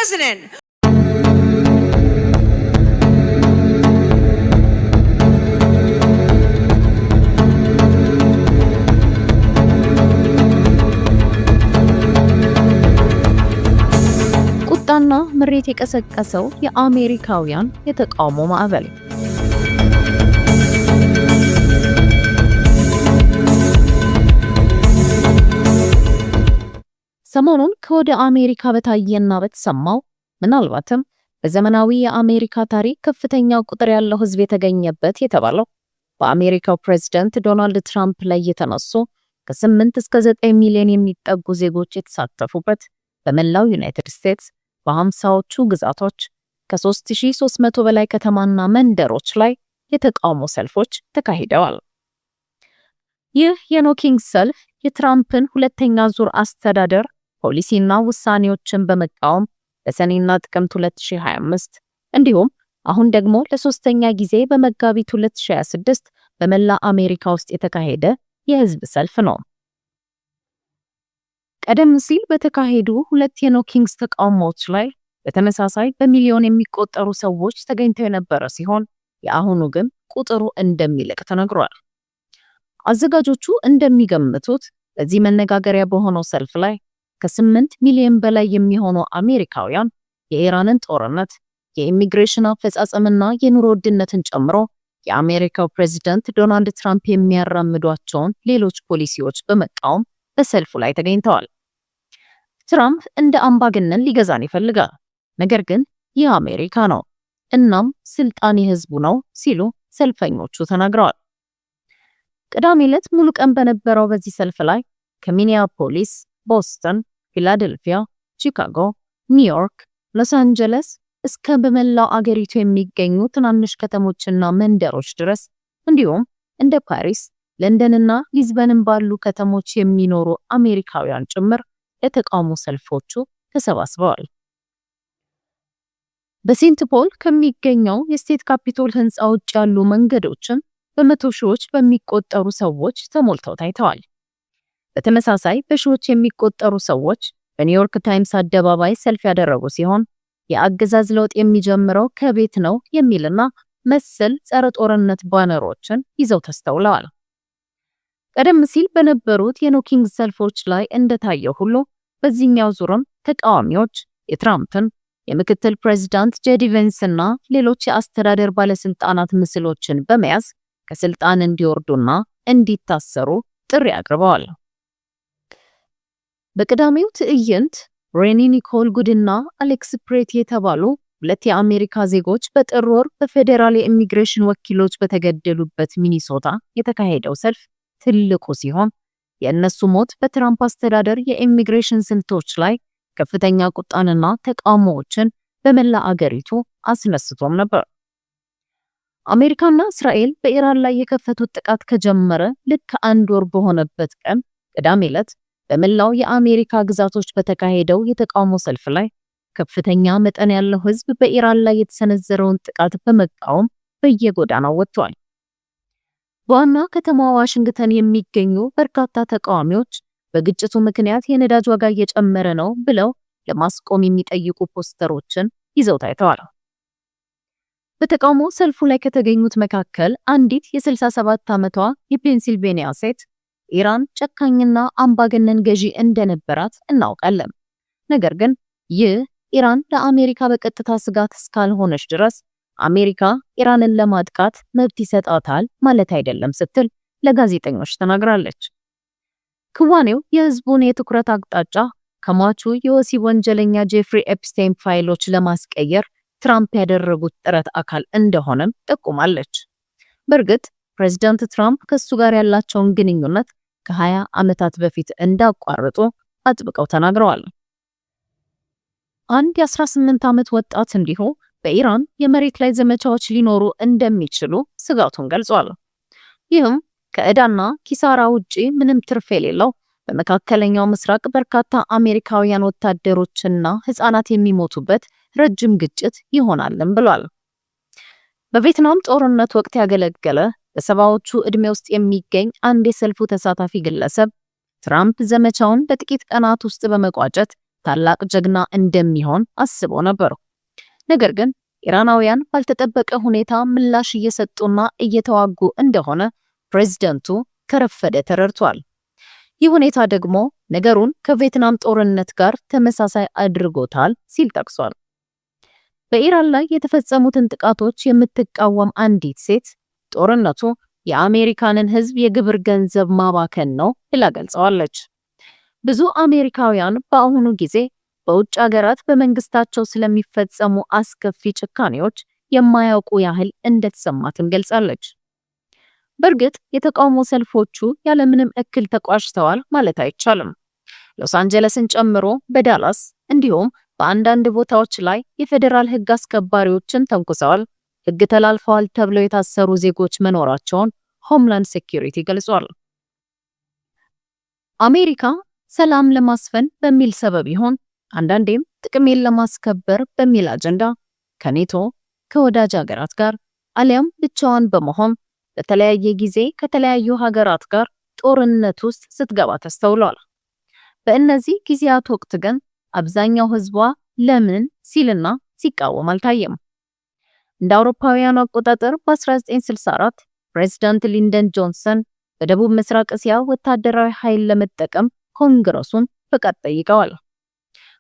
president. ቁጣና ምሬት የቀሰቀሰው የአሜሪካውያን የተቃውሞ ማዕበል። ሰሞኑን ከወደ አሜሪካ በታየና በተሰማው ምናልባትም በዘመናዊ የአሜሪካ ታሪክ ከፍተኛው ቁጥር ያለው ሕዝብ የተገኘበት የተባለው በአሜሪካው ፕሬዝዳንት ዶናልድ ትራምፕ ላይ የተነሱ ከ8 እስከ 9 ሚሊዮን የሚጠጉ ዜጎች የተሳተፉበት በመላው ዩናይትድ ስቴትስ በ50ዎቹ ግዛቶች ከ3300 በላይ ከተማና መንደሮች ላይ የተቃውሞ ሰልፎች ተካሂደዋል። ይህ የኖኪንግ ሰልፍ የትራምፕን ሁለተኛ ዙር አስተዳደር ፖሊሲና ውሳኔዎችን በመቃወም በሰኔና ጥቅምት 2025 እንዲሁም አሁን ደግሞ ለሶስተኛ ጊዜ በመጋቢት 2026 በመላ አሜሪካ ውስጥ የተካሄደ የህዝብ ሰልፍ ነው። ቀደም ሲል በተካሄዱ ሁለት የኖኪንግስ ተቃውሞዎች ላይ በተመሳሳይ በሚሊዮን የሚቆጠሩ ሰዎች ተገኝተው የነበረ ሲሆን የአሁኑ ግን ቁጥሩ እንደሚልቅ ተነግሯል። አዘጋጆቹ እንደሚገምቱት በዚህ መነጋገሪያ በሆነው ሰልፍ ላይ ከ8 ሚሊዮን በላይ የሚሆኑ አሜሪካውያን የኢራንን ጦርነት፣ የኢሚግሬሽን አፈጻጸምና የኑሮ ውድነትን ጨምሮ የአሜሪካው ፕሬዝዳንት ዶናልድ ትራምፕ የሚያራምዷቸውን ሌሎች ፖሊሲዎች በመቃወም በሰልፉ ላይ ተገኝተዋል። ትራምፕ እንደ አምባገነን ሊገዛን ይፈልጋል፣ ነገር ግን ይህ አሜሪካ ነው፣ እናም ስልጣን የህዝቡ ነው ሲሉ ሰልፈኞቹ ተናግረዋል። ቅዳሜ ዕለት ሙሉ ቀን በነበረው በዚህ ሰልፍ ላይ ከሚኒያፖሊስ፣ ቦስተን፣ ፊላደልፊያ፣ ቺካጎ፣ ኒውዮርክ፣ ሎስ አንጀለስ እስከ በመላው አገሪቱ የሚገኙ ትናንሽ ከተሞችና መንደሮች ድረስ እንዲሁም እንደ ፓሪስ፣ ለንደንና ሊዝበንን ባሉ ከተሞች የሚኖሩ አሜሪካውያን ጭምር ለተቃውሞ ሰልፎቹ ተሰባስበዋል። በሴንት ፖል ከሚገኘው የስቴት ካፒቶል ህንፃ ውጭ ያሉ መንገዶችን በመቶ ሺዎች በሚቆጠሩ ሰዎች ተሞልተው ታይተዋል። በተመሳሳይ በሺዎች የሚቆጠሩ ሰዎች በኒውዮርክ ታይምስ አደባባይ ሰልፍ ያደረጉ ሲሆን የአገዛዝ ለውጥ የሚጀምረው ከቤት ነው የሚልና መሰል ጸረ ጦርነት ባነሮችን ይዘው ተስተውለዋል። ቀደም ሲል በነበሩት የኖኪንግ ሰልፎች ላይ እንደታየው ሁሉ በዚህኛው ዙርም ተቃዋሚዎች የትራምፕን የምክትል ፕሬዝዳንት ጄዲ ቬንስና ሌሎች የአስተዳደር ባለስልጣናት ምስሎችን በመያዝ ከስልጣን እንዲወርዱና እንዲታሰሩ ጥሪ አቅርበዋል። በቅዳሜው ትዕይንት ሬኒ ኒኮል ጉድና አሌክስ ፕሬት የተባሉ ሁለት የአሜሪካ ዜጎች በጥር ወር በፌዴራል የኢሚግሬሽን ወኪሎች በተገደሉበት ሚኒሶታ የተካሄደው ሰልፍ ትልቁ ሲሆን የእነሱ ሞት በትራምፕ አስተዳደር የኢሚግሬሽን ስልቶች ላይ ከፍተኛ ቁጣንና ተቃውሞዎችን በመላ አገሪቱ አስነስቶም ነበር። አሜሪካና እስራኤል በኢራን ላይ የከፈቱት ጥቃት ከጀመረ ልክ አንድ ወር በሆነበት ቀን ቅዳሜ ዕለት በመላው የአሜሪካ ግዛቶች በተካሄደው የተቃውሞ ሰልፍ ላይ ከፍተኛ መጠን ያለው ሕዝብ በኢራን ላይ የተሰነዘረውን ጥቃት በመቃወም በየጎዳናው ወጥቷል። በዋና ከተማዋ ዋሽንግተን የሚገኙ በርካታ ተቃዋሚዎች በግጭቱ ምክንያት የነዳጅ ዋጋ እየጨመረ ነው ብለው ለማስቆም የሚጠይቁ ፖስተሮችን ይዘው ታይተዋል። በተቃውሞ ሰልፉ ላይ ከተገኙት መካከል አንዲት የ67 ዓመቷ የፔንሲልቬኒያ ሴት ኢራን ጨካኝና አምባገነን ገዢ እንደነበራት እናውቃለን፣ ነገር ግን ይህ ኢራን ለአሜሪካ በቀጥታ ስጋት እስካልሆነች ድረስ አሜሪካ ኢራንን ለማጥቃት መብት ይሰጣታል ማለት አይደለም ስትል ለጋዜጠኞች ተናግራለች። ክዋኔው የህዝቡን የትኩረት አቅጣጫ ከሟቹ የወሲብ ወንጀለኛ ጄፍሪ ኤፕስቴን ፋይሎች ለማስቀየር ትራምፕ ያደረጉት ጥረት አካል እንደሆነም ጠቁማለች። በእርግጥ ፕሬዝዳንት ትራምፕ ከሱ ጋር ያላቸውን ግንኙነት ከ20 ዓመታት በፊት እንዳቋረጡ አጥብቀው ተናግረዋል። አንድ የ18 ዓመት ወጣት እንዲሁ በኢራን የመሬት ላይ ዘመቻዎች ሊኖሩ እንደሚችሉ ስጋቱን ገልጿል። ይህም ከዕዳና ኪሳራ ውጪ ምንም ትርፍ የሌለው በመካከለኛው ምስራቅ በርካታ አሜሪካውያን ወታደሮችና ህፃናት የሚሞቱበት ረጅም ግጭት ይሆናልም ብሏል። በቪየትናም ጦርነት ወቅት ያገለገለ በሰባዎቹ ዕድሜ ውስጥ የሚገኝ አንድ የሰልፉ ተሳታፊ ግለሰብ ትራምፕ ዘመቻውን በጥቂት ቀናት ውስጥ በመቋጨት ታላቅ ጀግና እንደሚሆን አስቦ ነበር። ነገር ግን ኢራናውያን ባልተጠበቀ ሁኔታ ምላሽ እየሰጡና እየተዋጉ እንደሆነ ፕሬዝዳንቱ ከረፈደ ተረድቷል። ይህ ሁኔታ ደግሞ ነገሩን ከቪየትናም ጦርነት ጋር ተመሳሳይ አድርጎታል ሲል ጠቅሷል። በኢራን ላይ የተፈጸሙትን ጥቃቶች የምትቃወም አንዲት ሴት ጦርነቱ የአሜሪካንን ሕዝብ የግብር ገንዘብ ማባከን ነው ብላ ገልጸዋለች። ብዙ አሜሪካውያን በአሁኑ ጊዜ በውጭ ሀገራት በመንግስታቸው ስለሚፈጸሙ አስከፊ ጭካኔዎች የማያውቁ ያህል እንደተሰማትም ገልጻለች። በእርግጥ የተቃውሞ ሰልፎቹ ያለምንም እክል ተቋጭተዋል ማለት አይቻልም። ሎስ አንጀለስን ጨምሮ በዳላስ እንዲሁም በአንዳንድ ቦታዎች ላይ የፌዴራል ሕግ አስከባሪዎችን ተንኩሰዋል፣ ሕግ ተላልፈዋል ተብለው የታሰሩ ዜጎች መኖራቸውን ሆምላንድ ሴኩሪቲ ገልጿል። አሜሪካ ሰላም ለማስፈን በሚል ሰበብ ይሆን አንዳንዴም ጥቅሜን ለማስከበር በሚል አጀንዳ ከኔቶ ከወዳጅ ሀገራት ጋር አሊያም ብቻዋን በመሆን በተለያየ ጊዜ ከተለያዩ ሀገራት ጋር ጦርነት ውስጥ ስትገባ ተስተውሏል። በእነዚህ ጊዜያት ወቅት ግን አብዛኛው ህዝቧ ለምን ሲልና ሲቃወም አልታየም። እንደ አውሮፓውያኑ አቆጣጠር በ1964 ፕሬዝዳንት ሊንደን ጆንሰን በደቡብ ምስራቅ እስያ ወታደራዊ ኃይል ለመጠቀም ኮንግረሱን ፈቃድ ጠይቀዋል።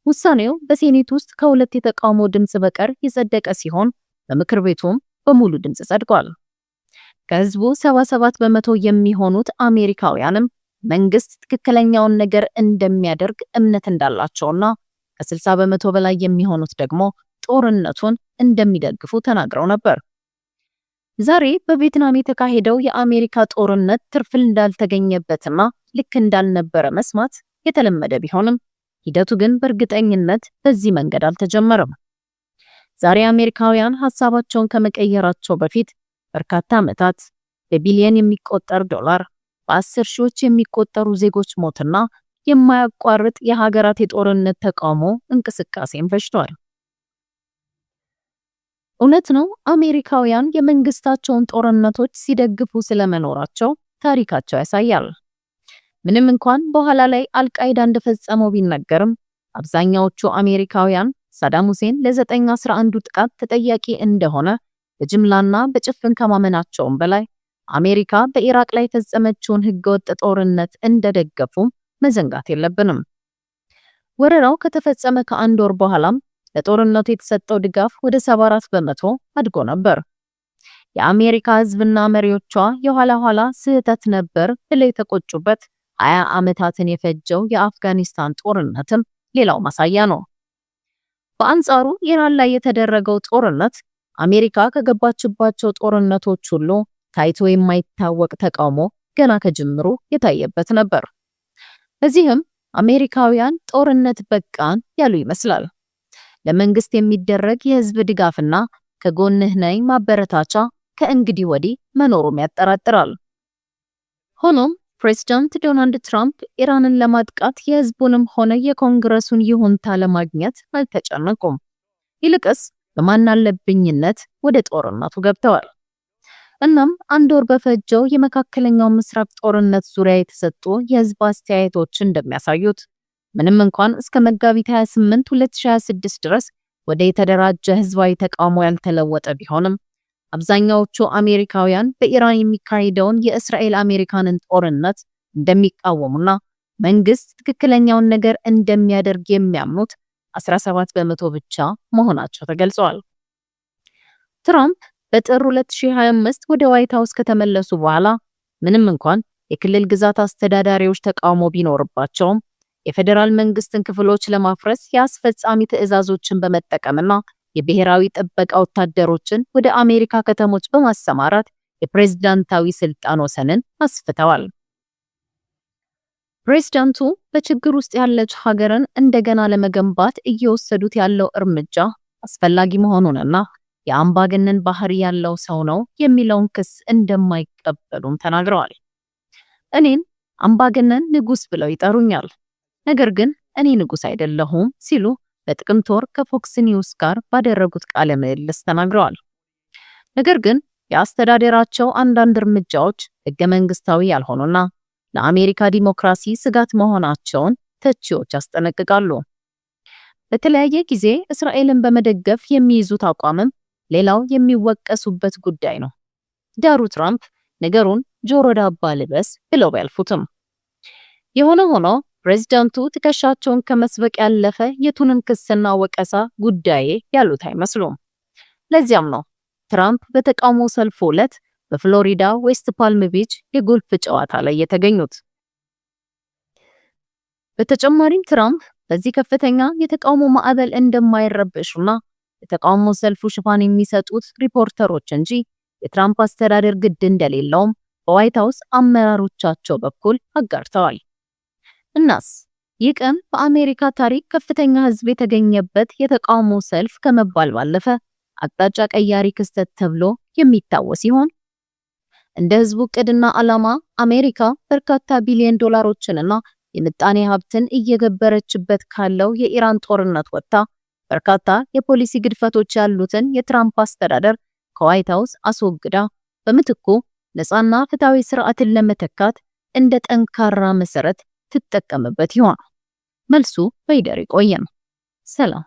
ውሳኔው በሴኔት ውስጥ ከሁለት የተቃውሞ ድምጽ በቀር የጸደቀ ሲሆን በምክር ቤቱም በሙሉ ድምጽ ጸድቋል። ከህዝቡ 77 በመቶ የሚሆኑት አሜሪካውያንም መንግስት ትክክለኛውን ነገር እንደሚያደርግ እምነት እንዳላቸውና ከ60 በመቶ በላይ የሚሆኑት ደግሞ ጦርነቱን እንደሚደግፉ ተናግረው ነበር። ዛሬ በቪየትናም የተካሄደው የአሜሪካ ጦርነት ትርፍ እንዳልተገኘበትና ልክ እንዳልነበረ መስማት የተለመደ ቢሆንም ሂደቱ ግን በእርግጠኝነት በዚህ መንገድ አልተጀመረም። ዛሬ አሜሪካውያን ሐሳባቸውን ከመቀየራቸው በፊት በርካታ ዓመታት በቢሊየን የሚቆጠር ዶላር፣ በ10 ሺዎች የሚቆጠሩ ዜጎች ሞትና የማያቋርጥ የሀገራት የጦርነት ተቃውሞ እንቅስቃሴን ፈጅቷል። እውነት ነው፣ አሜሪካውያን የመንግስታቸውን ጦርነቶች ሲደግፉ ስለመኖራቸው ታሪካቸው ያሳያል። ምንም እንኳን በኋላ ላይ አልቃይዳ እንደፈጸመው ቢነገርም አብዛኛዎቹ አሜሪካውያን ሳዳም ሁሴን ለ9/11 ጥቃት ተጠያቂ እንደሆነ በጅምላና በጭፍን ከማመናቸውም በላይ አሜሪካ በኢራቅ ላይ የተፈጸመችውን ህገወጥ ጦርነት እንደደገፉ መዘንጋት የለብንም። ወረራው ከተፈጸመ ከአንድ ወር በኋላም ለጦርነቱ የተሰጠው ድጋፍ ወደ 74 በመቶ አድጎ ነበር። የአሜሪካ ህዝብና መሪዎቿ የኋላ ስህተት ነበር ብለው የተቆጩበት 20 ዓመታትን የፈጀው የአፍጋኒስታን ጦርነትም ሌላው ማሳያ ነው። በአንጻሩ ኢራን ላይ የተደረገው ጦርነት አሜሪካ ከገባችባቸው ጦርነቶች ሁሉ ታይቶ የማይታወቅ ተቃውሞ ገና ከጅምሩ የታየበት ነበር። በዚህም አሜሪካውያን ጦርነት በቃን ያሉ ይመስላል። ለመንግስት የሚደረግ የህዝብ ድጋፍና ከጎንህ ነኝ ማበረታቻ ከእንግዲህ ወዲህ መኖሩም ያጠራጥራል። ሆኖም ፕሬዝዳንት ዶናልድ ትራምፕ ኢራንን ለማጥቃት የህዝቡንም ሆነ የኮንግረሱን ይሁንታ ለማግኘት አልተጨነቁም። ይልቅስ በማናለብኝነት ወደ ጦርነቱ ገብተዋል። እናም አንድ ወር በፈጀው የመካከለኛው ምስራቅ ጦርነት ዙሪያ የተሰጡ የህዝብ አስተያየቶች እንደሚያሳዩት ምንም እንኳን እስከ መጋቢት 28 2026 ድረስ ወደ የተደራጀ ህዝባዊ ተቃውሞ ያልተለወጠ ቢሆንም አብዛኛዎቹ አሜሪካውያን በኢራን የሚካሄደውን የእስራኤል አሜሪካንን ጦርነት እንደሚቃወሙና መንግስት ትክክለኛውን ነገር እንደሚያደርግ የሚያምኑት 17 በመቶ ብቻ መሆናቸው ተገልጿል። ትራምፕ በጥር 2025 ወደ ዋይት ሃውስ ከተመለሱ በኋላ ምንም እንኳን የክልል ግዛት አስተዳዳሪዎች ተቃውሞ ቢኖርባቸውም የፌዴራል መንግስትን ክፍሎች ለማፍረስ የአስፈጻሚ ትዕዛዞችን በመጠቀምና የብሔራዊ ጥበቃ ወታደሮችን ወደ አሜሪካ ከተሞች በማሰማራት የፕሬዝዳንታዊ ስልጣን ወሰንን አስፍተዋል። ፕሬዝዳንቱ በችግር ውስጥ ያለች ሀገርን እንደገና ለመገንባት እየወሰዱት ያለው እርምጃ አስፈላጊ መሆኑንና የአምባገነን ባህሪ ያለው ሰው ነው የሚለውን ክስ እንደማይቀበሉም ተናግረዋል። እኔን አምባገነን ንጉስ ብለው ይጠሩኛል፣ ነገር ግን እኔ ንጉስ አይደለሁም ሲሉ በጥቅምት ወር ከፎክስ ኒውስ ጋር ባደረጉት ቃለ ምልልስ ተናግረዋል። ነገር ግን የአስተዳደራቸው አንዳንድ እርምጃዎች ህገ መንግስታዊ ያልሆኑና ለአሜሪካ ዲሞክራሲ ስጋት መሆናቸውን ተቺዎች ያስጠነቅቃሉ። በተለያየ ጊዜ እስራኤልን በመደገፍ የሚይዙት አቋምም ሌላው የሚወቀሱበት ጉዳይ ነው። ዳሩ ትራምፕ ነገሩን ጆሮ ዳባ ልበስ ብለው ቢያልፉትም የሆነ ሆኖ ፕሬዝዳንቱ ትከሻቸውን ከመስበቅ ያለፈ የቱንም ክስና ወቀሳ ጉዳዬ ያሉት አይመስሉም። ለዚያም ነው ትራምፕ በተቃውሞ ሰልፉ ዕለት በፍሎሪዳ ዌስት ፓልም ቢች የጎልፍ ጨዋታ ላይ የተገኙት። በተጨማሪም ትራምፕ በዚህ ከፍተኛ የተቃውሞ ማዕበል እንደማይረበሹና የተቃውሞ ሰልፉ ሽፋን የሚሰጡት ሪፖርተሮች እንጂ የትራምፕ አስተዳደር ግድ እንደሌለውም በዋይት ሃውስ አመራሮቻቸው በኩል አጋርተዋል። እናስ ይህ ቀን በአሜሪካ ታሪክ ከፍተኛ ሕዝብ የተገኘበት የተቃውሞ ሰልፍ ከመባል ባለፈ አቅጣጫ ቀያሪ ክስተት ተብሎ የሚታወስ ይሆን? እንደ ሕዝቡ ዕቅድና ዓላማ አሜሪካ በርካታ ቢሊዮን ዶላሮችንና የምጣኔ ሀብትን እየገበረችበት ካለው የኢራን ጦርነት ወጥታ በርካታ የፖሊሲ ግድፈቶች ያሉትን የትራምፕ አስተዳደር ከዋይት ሃውስ አስወግዳ በምትኩ ነፃና ፍትሃዊ ስርዓትን ለመተካት እንደ ጠንካራ መሰረት ትጠቀምበት ይሆናል? መልሱ በይደር ይቆየን። ሰላም።